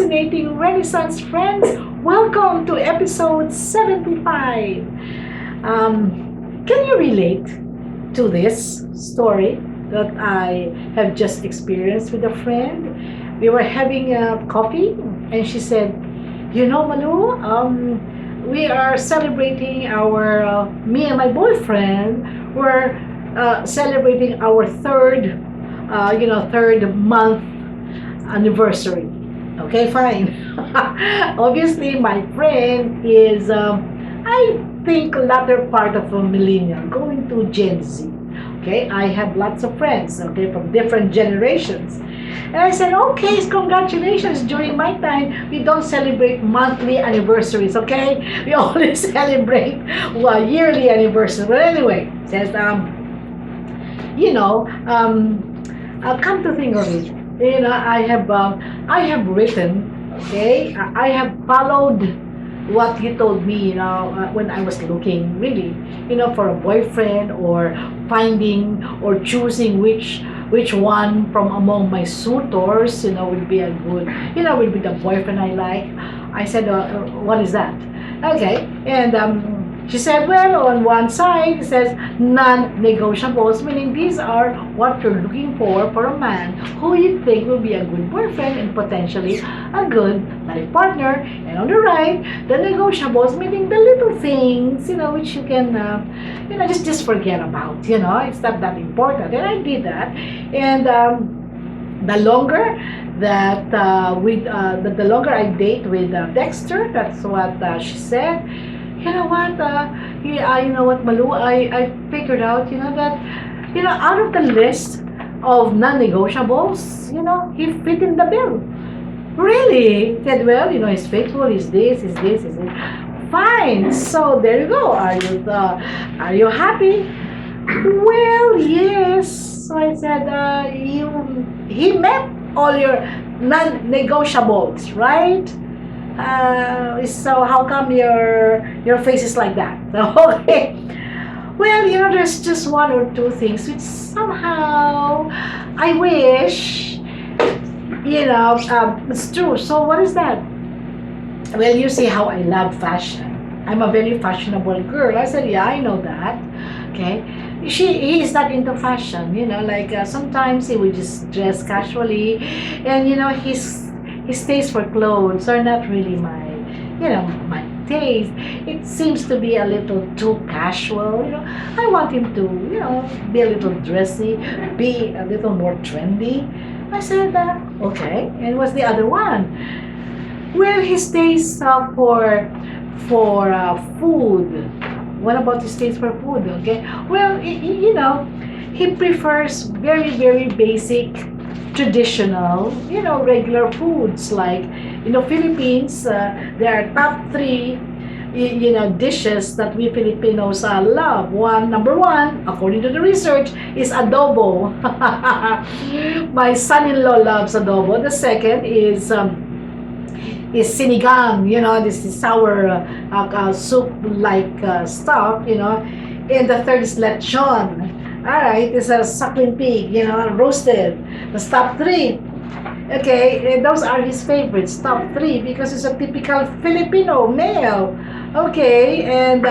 fascinating Renaissance friends. Welcome to episode 75. Can you relate to this story that I have just experienced with a friend? We were having coffee, and she said, "You know, Malu, we are celebrating me and my boyfriend, we're celebrating our third month anniversary." Okay, fine. Obviously, my friend is, I think, latter part of a millennial, going to Gen Z. Okay, I have lots of friends, okay, from different generations. And I said, okay, congratulations. During my time, we don't celebrate monthly anniversaries, okay? We only celebrate yearly anniversaries. But anyway, says, you know, come to think of it, I have written, okay, I have followed what you told me, when I was looking really, for a boyfriend, or finding or choosing which one from among my suitors, would be a good, would be the boyfriend I like. I said, what is that? Okay, and she said, well, on one side it says non-negotiables, meaning these are what you're looking for a man who you think will be a good boyfriend and potentially a good life partner. And on the right, the negotiables, meaning the little things, which you can, just forget about. It's not that important. And I did that. And the longer the longer I date with Dexter, that's what she said. You know what? You know what, Malu? I figured out, that, out of the list of non-negotiables, he fit in the bill. Really? He said, well, he's faithful, he's this, he's this, he's this. Fine. So there you go. Are you happy? Well, yes. So I said, he met all your non-negotiables, right? So how come your face is like that? Okay. Well, there's just one or two things which somehow I wish, it's true. So what is that? Well, you see how I love fashion. I'm a very fashionable girl. I said, yeah, I know that. Okay. He is not into fashion, like sometimes he would just dress casually, and his taste for clothes are not really my taste. It seems to be a little too casual. I want him to, be a little dressy, be a little more trendy. I said, okay. And what's the other one? Well, his taste for food. What about his taste for food? Okay. Well, he prefers very, very basic, traditional, regular foods, like, Philippines. There are top three, dishes that we Filipinos love. Number one, according to the research, is adobo. My son-in-law loves adobo. The second is sinigang, this is sour soup like stuff, and the third is lechon. All right, it's a suckling pig, roasted. The top three. Okay, and those are his favorites, top three, because he's a typical Filipino male. Okay, and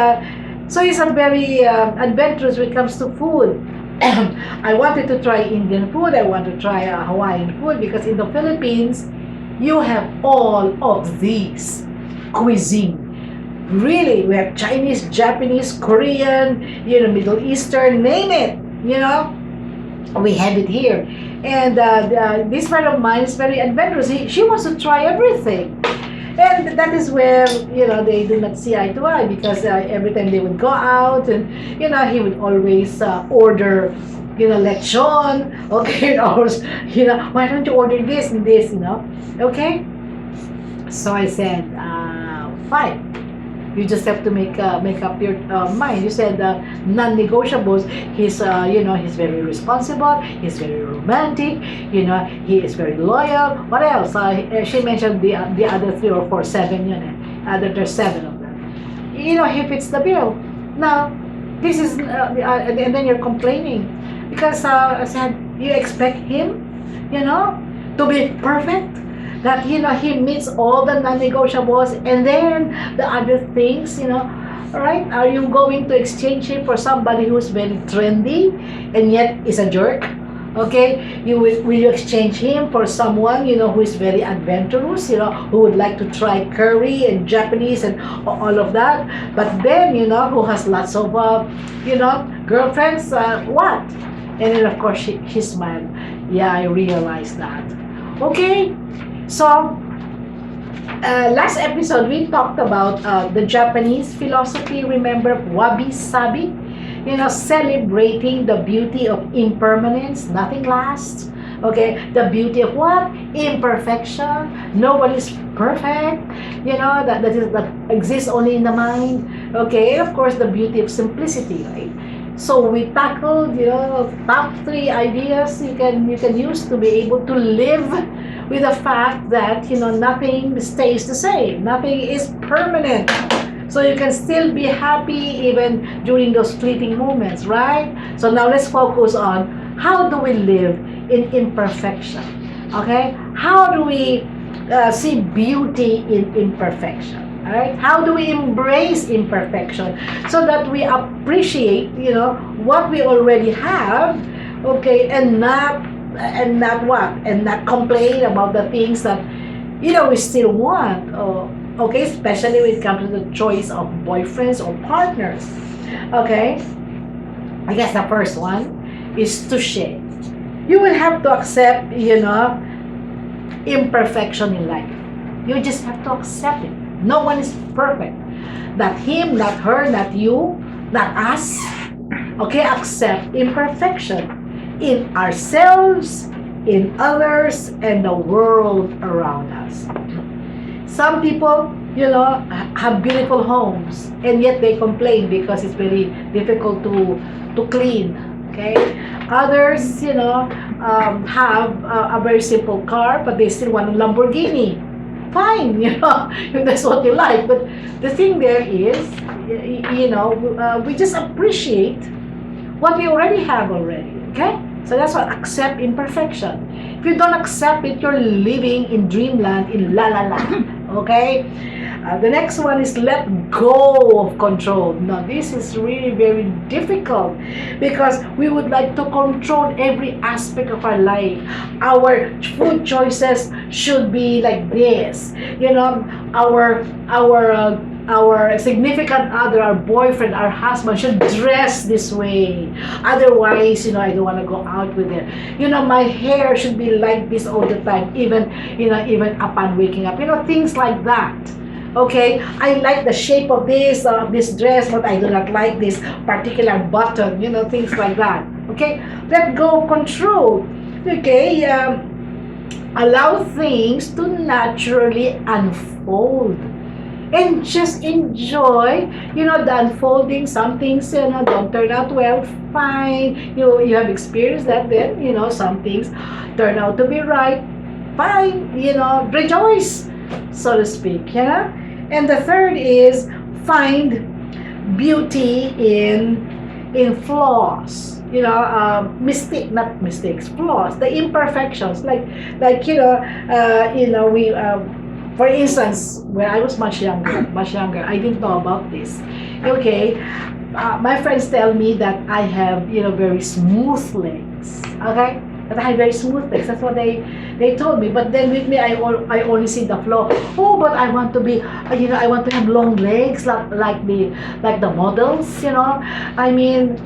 so he's a very adventurous when it comes to food. I wanted to try Indian food. I want to try Hawaiian food, because in the Philippines, you have all of these cuisine. Really, we have Chinese, Japanese, Korean, Middle Eastern, name it. We have it here. And this friend of mine is very adventurous. She wants to try everything. And that is where, they do not see eye to eye, because every time they would go out, and, he would always order, lechon, okay, or, why don't you order this and this, okay? So I said, fine. You just have to make up your mind. You said non-negotiables. He's very responsible. He's very romantic. He is very loyal. What else? She mentioned the other three or four, seven. There's seven of them. He fits the bill. Now, this is, and then you're complaining because I said you expect him, to be perfect, that he meets all the non-negotiables, and then the other things, right? Are you going to exchange him for somebody who's very trendy and yet is a jerk? Okay, will you exchange him for someone who is very adventurous, who would like to try curry and Japanese and all of that, but then who has lots of girlfriends? What? And then of course she smiled. Yeah, I realized that. Okay, so last episode we talked about the Japanese philosophy. Remember Wabi Sabi? Celebrating the beauty of impermanence. Nothing lasts. Okay, the beauty of what? Imperfection. Nobody's perfect. That exists only in the mind. Okay, and of course the beauty of simplicity, right? So we tackled, top three ideas you can use to be able to live with the fact that nothing stays the same, nothing is permanent. So you can still be happy even during those fleeting moments, right? So now let's focus on how do we live in imperfection. Okay, how do we see beauty in imperfection? All right, how do we embrace imperfection so that we appreciate what we already have, okay, and not what, and not complain about the things that we still want, okay, especially when it comes to the choice of boyfriends or partners. Okay, I guess the first one is to share. You will have to accept imperfection in life. You just have to accept it. No one is perfect. Not him, not her, not you, not us. Okay, accept imperfection in ourselves, in others, and the world around us. Some people, have beautiful homes, and yet they complain because it's very difficult to clean. Okay, others, have a very simple car, but they still want a Lamborghini. Fine, if that's what you like. But the thing there is, we just appreciate what we already have already. Okay, so that's what accept imperfection. If you don't accept it, you're living in dreamland, in la la la. Okay, the next one is let go of control. Now this is really very difficult because we would like to control every aspect of our life. Our food choices should be like this. Our significant other, our boyfriend, our husband should dress this way. Otherwise, I don't want to go out with it. My hair should be like this all the time, even upon waking up. Things like that. Okay, I like the shape of this dress, but I do not like this particular button. Things like that. Okay, let go of control. Okay, allow things to naturally unfold and just enjoy the unfolding. Some things don't turn out well, fine. You have experienced that. Then some things turn out to be right, fine. Rejoice, so to speak. And the third is find beauty in flaws. Not mistakes, flaws, the imperfections, we for instance, when I was much younger, I didn't know about this. Okay, my friends tell me that I have, very smooth legs. Okay, that I have very smooth legs. That's what they told me. But then with me, I only see the flaw. Oh, but I want to be, I want to have long legs like the models. I mean,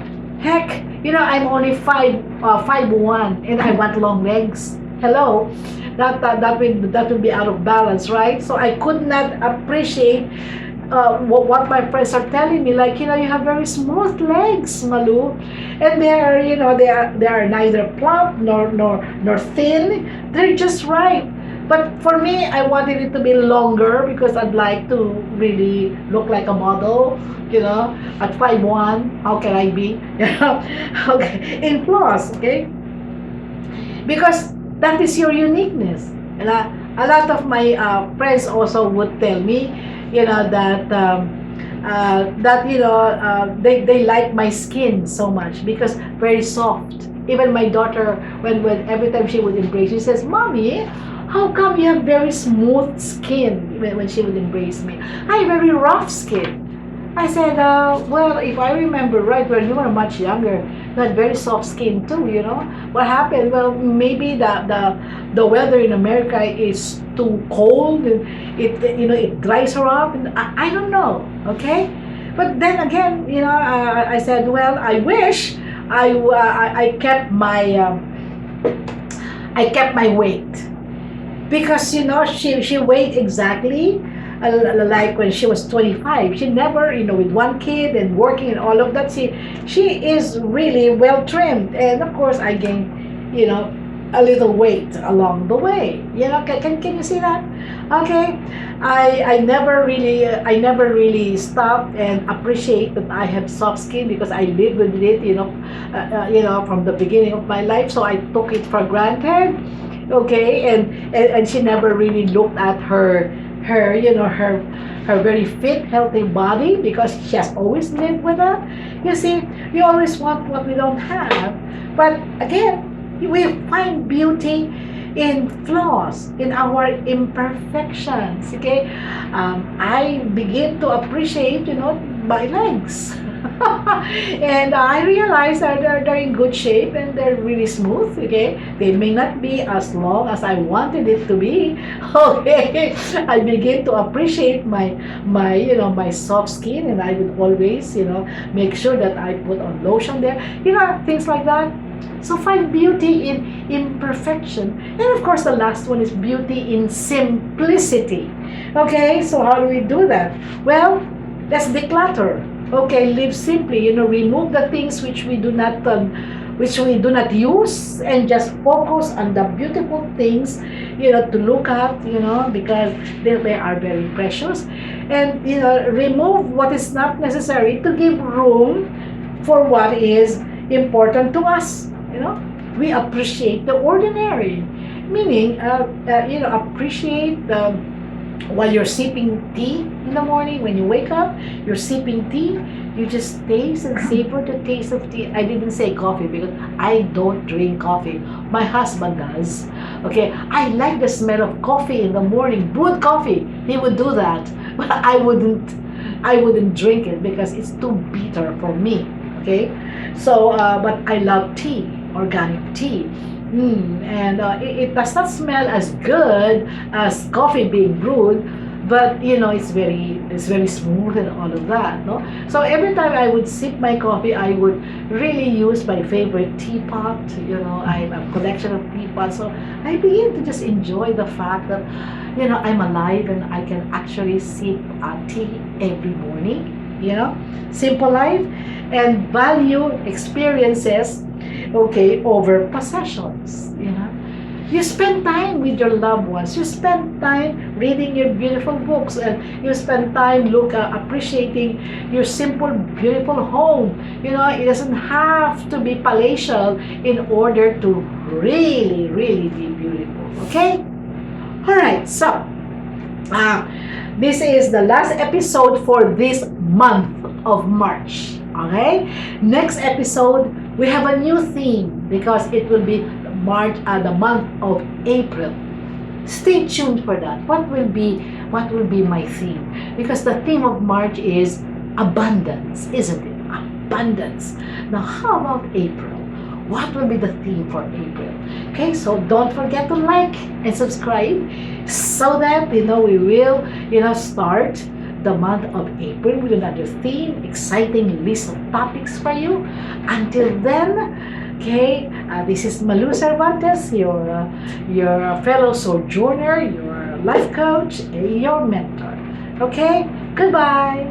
heck, I'm only 5'1", and I want long legs. Hello, that would be out of balance, right? So I could not appreciate what my friends are telling me. Like, you have very smooth legs, Malu, and they are neither plump nor thin. They're just right. But for me, I wanted it to be longer because I'd like to really look like a model. At 5'1", how can I be? Okay, in plus, okay, because that is your uniqueness. And a lot of my friends also would tell me, they like my skin so much because very soft. Even my daughter, when every time she would embrace, she says, "Mommy, how come you have very smooth skin when she would embrace me? I have very rough skin. I said, well, if I remember right, when you were much younger, you had very soft skin too, you know. What happened? Well, maybe the weather in America is too cold, and it dries her up, and I don't know, okay? But then again, I said, well, I wish I kept my weight, because she weighed exactly like when she was 25. She never, with one kid and working and all of that, she is really well trimmed, and of course I gained a little weight along the way. Can you see that? Okay. I never really stopped and appreciate that I have soft skin, because I lived with it, from the beginning of my life, so I took it for granted. Okay. And she never really looked at her very fit, healthy body, because she has always lived with that. You see, we always want what we don't have. But again, we find beauty in flaws, in our imperfections. Okay. I begin to appreciate my legs. And I realize that they're in good shape, and they're really smooth. Okay, they may not be as long as I wanted it to be. Okay. I begin to appreciate my soft skin, and I would always make sure that I put on lotion there, things like that. So find beauty in imperfection. And of course, the last one is beauty in simplicity. Okay, so how do we do that? Well, let's declutter. Okay, live simply. Remove the things which we do not use, and just focus on the beautiful things, to look at, because they are very precious. And remove what is not necessary, to give room for what is important to us. We appreciate the ordinary, meaning appreciate while you're sipping tea in the morning. When you wake up, you're sipping tea, you just taste and savor the taste of tea. I didn't say coffee, because I don't drink coffee. My husband does. Okay, I like the smell of coffee in the morning, brewed coffee. He would do that. But I wouldn't drink it, because it's too bitter for me. Okay. So but I love tea, organic tea. And it does not smell as good as coffee being brewed, but it's very smooth and all of that, no. So every time I would sip my coffee, I would really use my favorite teapot. I have a collection of teapots, so I begin to just enjoy the fact that I'm alive, and I can actually sip tea every morning. Simple life, and value experiences, okay, over possessions. You spend time with your loved ones, you spend time reading your beautiful books, and you spend time appreciating your simple, beautiful home. It doesn't have to be palatial in order to really, really be beautiful. Okay. All right. So this is the last episode for this month of March. Okay? Next episode, we have a new theme, because it will be the month of April. Stay tuned for that. What will be my theme? Because the theme of March is abundance, isn't it? Abundance. Now, how about April? What will be the theme for April? Okay, so don't forget to like and subscribe, so that we will start the month of April with another theme, exciting list of topics for you. Until then, okay, this is Malu Cervantes, your fellow sojourner, your life coach, your mentor. Okay, goodbye.